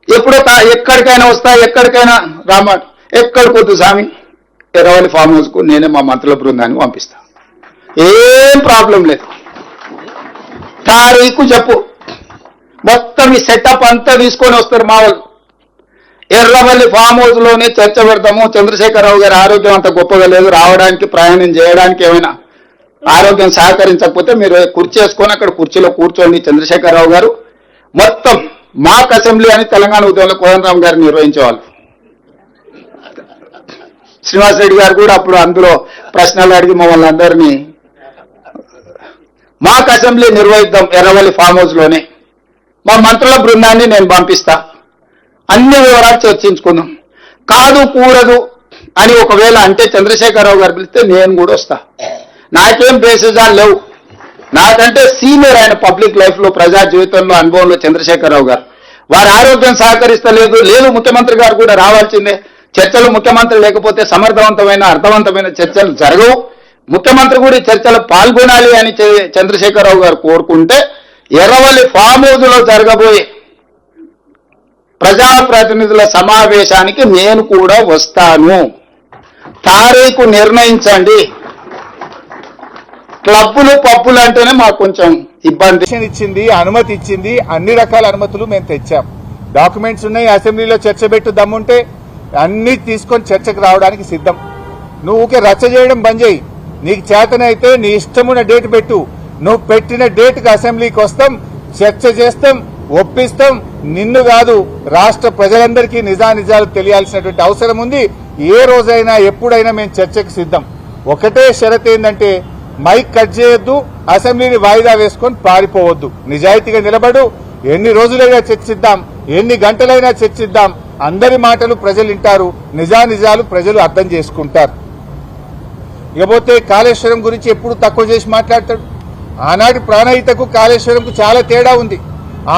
ఎప్పుడో ఎక్కడికైనా వస్తా, ఎక్కడికైనా రామాట, ఎక్కడికొద్దు స్వామి, ఎర్రవల్లి ఫామ్ హౌస్కు నేనే మా మంత్రుల బృందాన్ని పంపిస్తా, ఏం ప్రాబ్లం లేదు. తారీఖు చెప్పు, మొత్తం ఈ సెటప్ అంతా తీసుకొని వస్తారు మా వాళ్ళు. ఎర్రవల్లి ఫామ్ హౌస్ లోనే చర్చ పెడతాము. చంద్రశేఖరరావు గారి ఆరోగ్యం అంత గొప్పగా లేదు, రావడానికి ప్రయాణం చేయడానికి ఏమైనా ఆరోగ్యం సహకరించకపోతే మీరు కుర్చీ వేసుకొని అక్కడ కుర్చీలో కూర్చోండి. చంద్రశేఖరరావు గారు మొత్తం మాక్ అసెంబ్లీ అని తెలంగాణ ఉద్యమంలో కోదండరామ్ గారు నిర్వహించేవాళ్ళు. శ్రీనివాస్ రెడ్డి గారు కూడా అప్పుడు అందులో ప్రశ్నలు అడిగి మమ్మల్ని అందరినీ మాక్ అసెంబ్లీ నిర్వహిద్దాం ఎర్రవల్లి ఫామ్ హౌస్ లోనే, మా మంత్రుల బృందాన్ని నేను పంపిస్తా, అన్ని వివరాలు చర్చించుకుందాం. కాదు కూడదు అని ఒకవేళ అంటే చంద్రశేఖరరావు గారు పిలిస్తే నేను కూడా వస్తా. నాకేం బేసిజాలు లేవు, నాకంటే సీనియర్ ఆయన పబ్లిక్ లైఫ్ లో ప్రజా జీవితంలో అనుభవంలో చంద్రశేఖరరావు గారు. వారి ఆరోగ్యం సహకరిస్తలేదు, లేదు ముఖ్యమంత్రి గారు కూడా రావాల్సిందే. చర్చలు ముఖ్యమంత్రి లేకపోతే సమర్థవంతమైన అర్థవంతమైన చర్చలు జరగవు. ముఖ్యమంత్రి కూడా చర్చలు పాల్గొనాలి అని చంద్రశేఖరరావు గారు కోరుకుంటే ఎర్రవల్లి ఫామ్ హౌస్ లో జరగబోయే ప్రజాప్రతినిధుల సమావేశానికి నేను కూడా వస్తాను. తారీఖు నిర్ణయించండి. క్లబ్బులు పబ్బులు అంటేనే మాకు కొంచెం ఇబ్బంది. ఇచ్చింది, అనుమతి ఇచ్చింది, అన్ని రకాల అనుమతులు మేము తెచ్చాం. డాక్యుమెంట్స్ ఉన్నాయి, అసెంబ్లీలో చర్చ పెట్టు దమ్ముంటే అన్ని తీసుకొని చర్చకు రావడానికి సిద్ధం. నువ్వు ఊకే రచ్చ చేయడం బంద్ చేయి. నీకు చేతనైతే నీ ఇష్టమున్న డేట్ పెట్టు. నువ్వు పెట్టిన డేట్కి అసెంబ్లీకి వస్తాం, చర్చ చేస్తాం, ఒప్పిస్తాం. నిన్ను కాదు రాష్ట్ర ప్రజలందరికీ నిజానిజాలు తెలియాల్సినటువంటి అవసరం ఉంది. ఏ రోజైనా ఎప్పుడైనా మేము చర్చకు సిద్ధం. ఒకటే షరత్ ఏంటంటే మైక్ కట్ చేయొద్దు, అసెంబ్లీని వాయిదా వేసుకొని పారిపోవద్దు. నిజాయితీగా నిలబడు. ఎన్ని రోజులైనా చర్చిద్దాం, ఎన్ని గంటలైనా చర్చిద్దాం. అందరి మాటలు ప్రజలు వింటారు, నిజానిజాలు ప్రజలు అర్థం చేసుకుంటారు. ఇకపోతే కాళేశ్వరం గురించి ఎప్పుడు తక్కువ చేసి మాట్లాడతాడు. ఆనాటి ప్రాణహితకు కాళేశ్వరంకు చాలా తేడా ఉంది.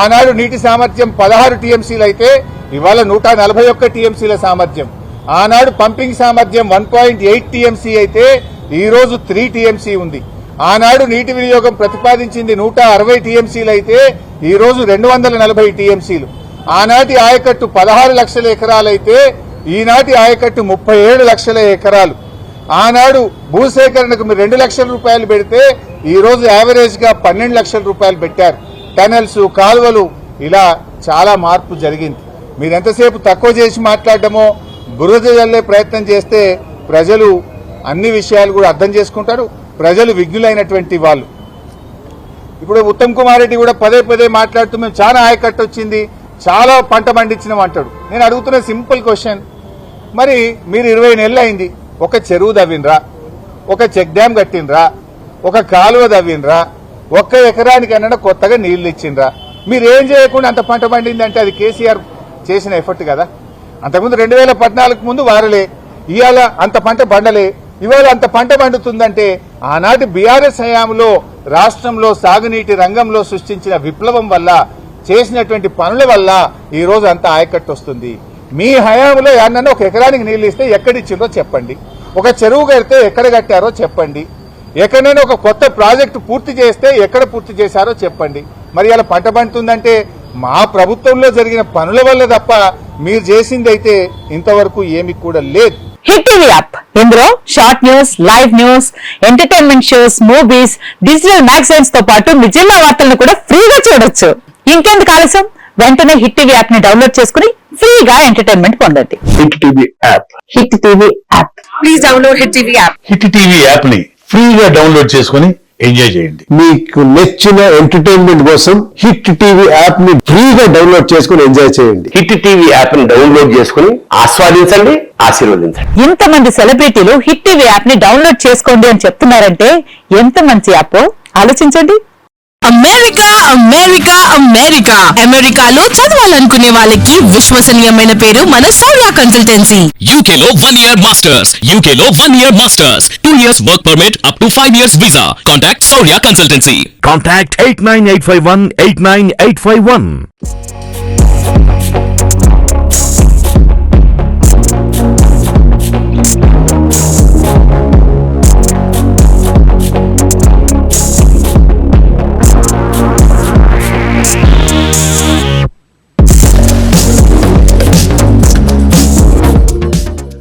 ఆనాడు నీటి సామర్థ్యం 16 టీఎంసీలు అయితే ఇవాళ 141 టీఎంసీల సామర్థ్యం. ఆనాడు పంపింగ్ సామర్థ్యం 1.8 టీఎంసీ అయితే ఈ రోజు 3 టీఎంసీ ఉంది. ఆనాడు నీటి వినియోగం ప్రతిపాదించింది 160 టీఎంసీలు అయితే ఈ రోజు 240 టీఎంసీలు. ఆనాటి ఆయకట్టు 16 లక్షల ఎకరాలైతే ఈనాటి ఆయకట్టు 37 లక్షల ఎకరాలు. ఆనాడు భూసేకరణకు మీరు 2 లక్షల రూపాయలు పెడితే ఈ రోజు యావరేజ్ గా 12 లక్షల రూపాయలు పెట్టారు. టనల్స్, కాలువలు, ఇలా చాలా మార్పు జరిగింది. మీరు ఎంతసేపు తక్కువ చేసి మాట్లాడటమో బురద జల్లే ప్రయత్నం చేస్తే ప్రజలు అన్ని విషయాలు కూడా అర్థం చేసుకుంటారు. ప్రజలు విజ్ఞులైనటువంటి వాళ్ళు. ఇప్పుడు ఉత్తమ్ కుమార్ రెడ్డి కూడా పదే పదే మాట్లాడుతూ మేము చాలా ఆయకట్టు వచ్చింది, చాలా పంట పండించినాం అంటాడు. నేను అడుగుతున్న సింపుల్ క్వశ్చన్, మరి మీరు 20 నెలలు అయింది, ఒక చెరువు దవ్వినరా, ఒక చెక్ డ్యామ్ కట్టినరా, ఒక కాలువ దవ్వినరా, ఒక్క ఎకరానికైనా కొత్తగా నీళ్లు ఇచ్చిండ్రా? మీరేం చేయకుండా అంత పంట పండింది అంటే అది కేసీఆర్ చేసిన ఎఫర్ట్ కదా. అంతకుముందు 2014 ముందు వారలే, ఇవాళ అంత పంట పండలే, ఇవాళ అంత పంట పండుతుందంటే ఆనాటి బీఆర్ఎస్ హయాంలో రాష్ట్రంలో సాగునీటి రంగంలో సృష్టించిన విప్లవం వల్ల, చేసినటువంటి పనుల వల్ల ఈ రోజు అంత ఆయకట్టు వస్తుంది. మీ హయాంలో ఏమన్నా ఒక ఎకరానికి నీళ్లు ఇస్తే ఎక్కడిచ్చిందో చెప్పండి, ఒక చెరువు కడితే ఎక్కడ కట్టారో చెప్పండి, ఎక్కడైనా ఒక కొత్త ప్రాజెక్టు పూర్తి చేస్తే ఎక్కడ పూర్తి చేశారో చెప్పండి. మరి ఇలా పంట పండుతుందంటే మా ప్రభుత్వంలో జరిగిన పనుల వల్ల తప్ప మీరు చేసింది అయితే ఇంతవరకు ఏమి కూడా లేదు. హిట్ టీవీ యాప్, ఇందులో short news, live news, entertainment shows, movies, digital magazines తో పాటు మీ జిల్లా వార్తలను కూడా ఫ్రీగా చూడొచ్చు. ఇంకెందుకు ఆలస్యం, వెంటనే హిట్ టీవీ యాప్ ని డౌన్లోడ్ చేసుకుని ఫ్రీగా ఎంటర్టైన్మెంట్ పొందండి. Hit TV app, hit TV app, please download hit TV app. Hit TV app ని ఫ్రీగా డౌన్లోడ్ చేసుకుని ఎంజాయ్ చేయండి. మీకు నచ్చిన ఎంటర్టైన్మెంట్ కోసం హిట్ టీవీ యాప్ ని ఫ్రీగా డౌన్లోడ్ చేసుకుని ఎంజాయ్ చేయండి. హిట్ టీవీ యాప్ ని డౌన్లోడ్ చేసుకుని ఆస్వాదించండి, ఆశీర్వదించండి. ఇంతమంది సెలబ్రిటీలు హిట్ టీవీ యాప్ ని డౌన్లోడ్ చేసుకోండి అని చెప్తున్నారంటే ఎంత మంచి యాప్ ఆలోచించండి. అమెరికా అమెరికా అమెరికా అమెరికాలో చదవాలనుకునే వాళ్ళకి విశ్వసనీయమైన పేరు మన శౌర్య కన్సల్టెన్సీ. UK లో 1 year masters, UK లో 1 year masters, 2 years work permit up to 5 years visa. Contact Shaurya Consultancy. Contact 89851 89851.